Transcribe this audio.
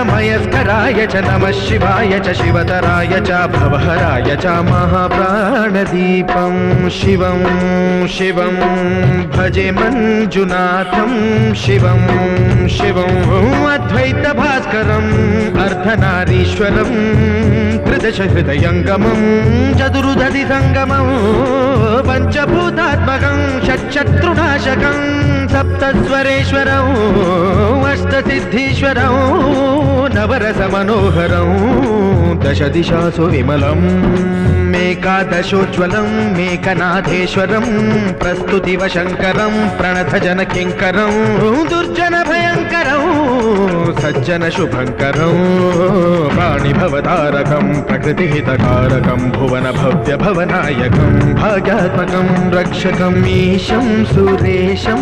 मयस्कराय च नमः शिवाय च शिवतराय च भवहराय च महाप्राणदीपं शिवं शिवं भजे मञ्जुनाथं शिवं शिवं अद्वैतभास्करम् अर्धनारीश्वरं त्रिदशहृदयङ्गमं चतुर्दधिसङ्गमं पञ्चभूतात्मकं षट्शत्रुनाशकं सप्तस्वरेश्वरं अष्टसिद्धीश्वरं नवरसमनोहरं दशदिशासु विमलम् मेकादशोज्ज्वलं मेकनाथेश्वरं प्रस्तुतिवशङ्करं प्रणतजनकिङ्करं दुर्जनभयङ्करं सज्जनशुभङ्करं प्राणिभवतारकं प्रकृतिहितकारकं भुवनभव्यभवनायकं भाग्यात्मकं रक्षकम् ईशं सुरेशं